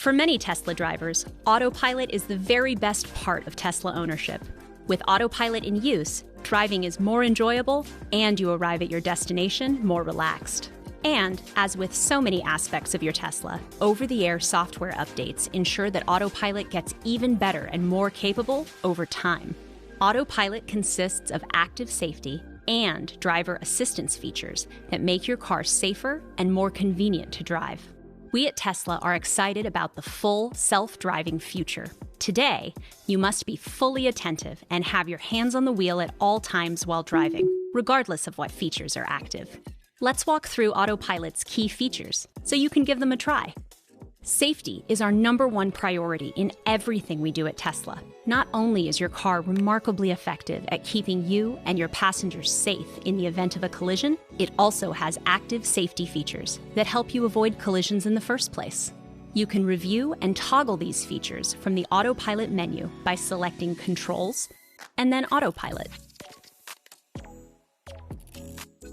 For many Tesla drivers, Autopilot is the very best part of Tesla ownership. With Autopilot in use, driving is more enjoyable and you arrive at your destination more relaxed. And, as with so many aspects of your Tesla, over-the-air software updates ensure that Autopilot gets even better and more capable over time. Autopilot consists of active safety and driver assistance features that make your car safer and more convenient to drive. We at Tesla are excited about the full self-driving future. Today, you must be fully attentive and have your hands on the wheel at all times while driving, regardless of what features are active. Let's walk through Autopilot's key features so you can give them a try. Safety is our #1 priority in everything we do at Tesla. Not only is your car remarkably effective at keeping you and your passengers safe in the event of a collision, it also has active safety features that help you avoid collisions in the first place. You can review and toggle these features from the Autopilot menu by selecting Controls and then Autopilot.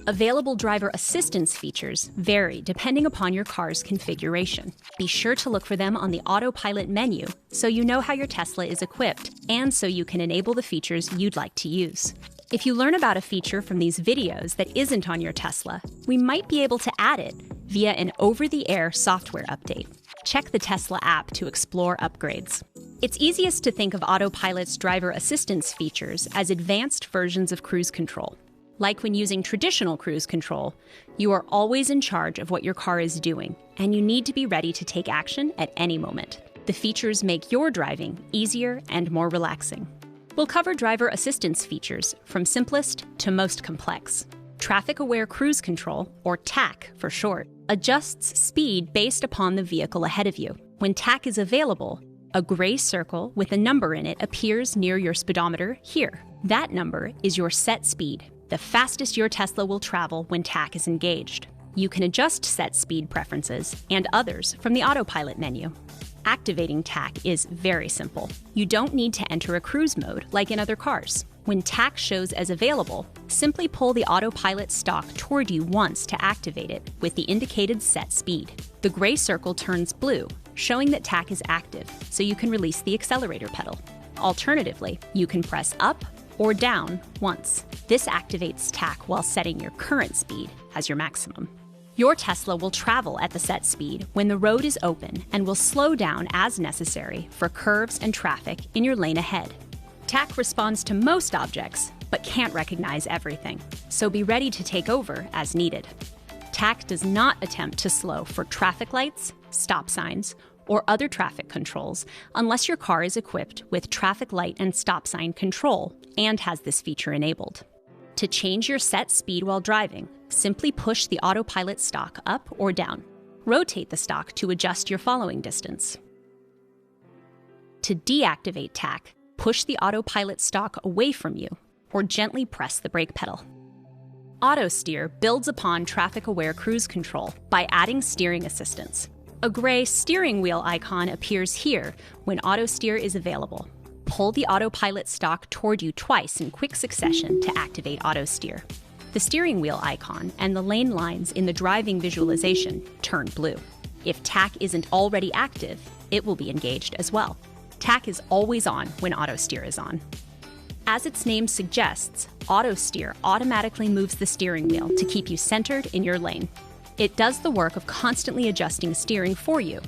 Available driver assistance features vary depending upon your car's configuration. Be sure to look for them on the Autopilot menu so you know how your Tesla is equipped and so you can enable the features you'd like to use. If you learn about a feature from these videos that isn't on your Tesla, we might be able to add it via an over-the-air software update. Check the Tesla app to explore upgrades. It's easiest to think of Autopilot's driver assistance features as advanced versions of cruise control. Like when using traditional cruise control, you are always in charge of what your car is doing, and you need to be ready to take action at any moment. The features make your driving easier and more relaxing. We'll cover driver assistance features from simplest to most complex. Traffic-aware cruise control, or TAC for short, adjusts speed based upon the vehicle ahead of you. When TAC is available, a gray circle with a number in it appears near your speedometer here. That number is your set speed, the fastest your Tesla will travel when TAC is engaged. You can adjust set speed preferences and others from the Autopilot menu. Activating TAC is very simple. You don't need to enter a cruise mode like in other cars. When TAC shows as available, simply pull the Autopilot stalk toward you once to activate it with the indicated set speed. The gray circle turns blue, showing that TAC is active, so you can release the accelerator pedal. Alternatively, you can press up or down once. This activates TAC while setting your current speed as your maximum. Your Tesla will travel at the set speed when the road is open and will slow down as necessary for curves and traffic in your lane ahead. TAC responds to most objects, but can't recognize everything, so be ready to take over as needed. TAC does not attempt to slow for traffic lights, stop signs, or other traffic controls unless your car is equipped with traffic light and stop sign control and has this feature enabled. To change your set speed while driving, simply push the Autopilot stalk up or down. Rotate the stalk to adjust your following distance. To deactivate TAC, push the Autopilot stalk away from you or gently press the brake pedal. Auto Steer builds upon traffic-aware cruise control by adding steering assistance. A gray steering wheel icon appears here when Auto Steer is available. Pull the Autopilot stalk toward you twice in quick succession to activate Auto Steer. The steering wheel icon and the lane lines in the driving visualization turn blue. If TAC isn't already active, it will be engaged as well. TAC is always on when Auto Steer is on. As its name suggests, Auto Steer automatically moves the steering wheel to keep you centered in your lane. It does the work of constantly adjusting steering for you,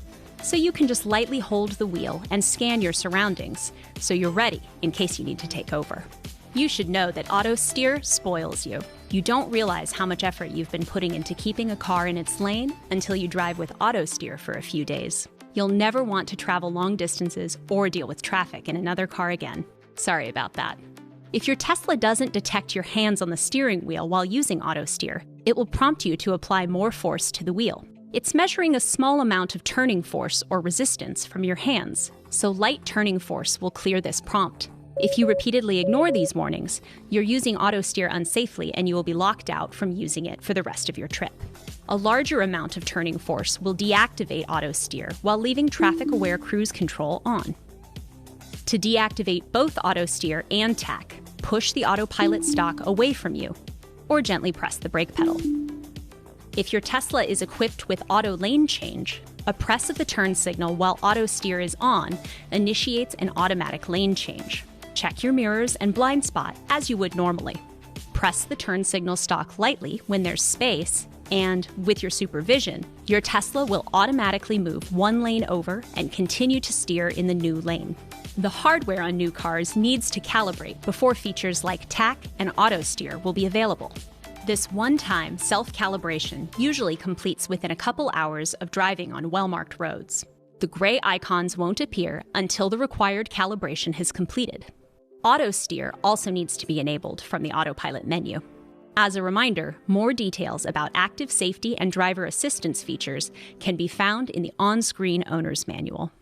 so you can just lightly hold the wheel and scan your surroundings, so you're ready in case you need to take over. You should know that Auto Steer spoils you. You don't realize how much effort you've been putting into keeping a car in its lane until you drive with Auto Steer for a few days. You'll never want to travel long distances or deal with traffic in another car again. Sorry about that. If your Tesla doesn't detect your hands on the steering wheel while using Auto Steer, it will prompt you to apply more force to the wheel. It's measuring a small amount of turning force or resistance from your hands, so light turning force will clear this prompt. If you repeatedly ignore these warnings, you're using Auto Steer unsafely and you will be locked out from using it for the rest of your trip. A larger amount of turning force will deactivate Auto Steer while leaving traffic-aware cruise control on. To deactivate both Auto Steer and TAC, push the Autopilot stalk away from you, or gently press the brake pedal. If your Tesla is equipped with Auto Lane Change, A press of the turn signal while auto steer is on initiates an automatic lane change. Check your mirrors and blind spot as you would normally. Press the turn signal stalk lightly when there's space, and with your supervision, your Tesla will automatically move one lane over and continue to steer in the new lane. The hardware on new cars needs to calibrate before features like TAC and auto steer will be available. This one-time self-calibration usually completes within a couple hours of driving on well-marked roads. The gray icons won't appear until the required calibration has completed. Auto steer also needs to be enabled from the Autopilot menu. As a reminder, more details about active safety and driver assistance features can be found in the on-screen owner's manual.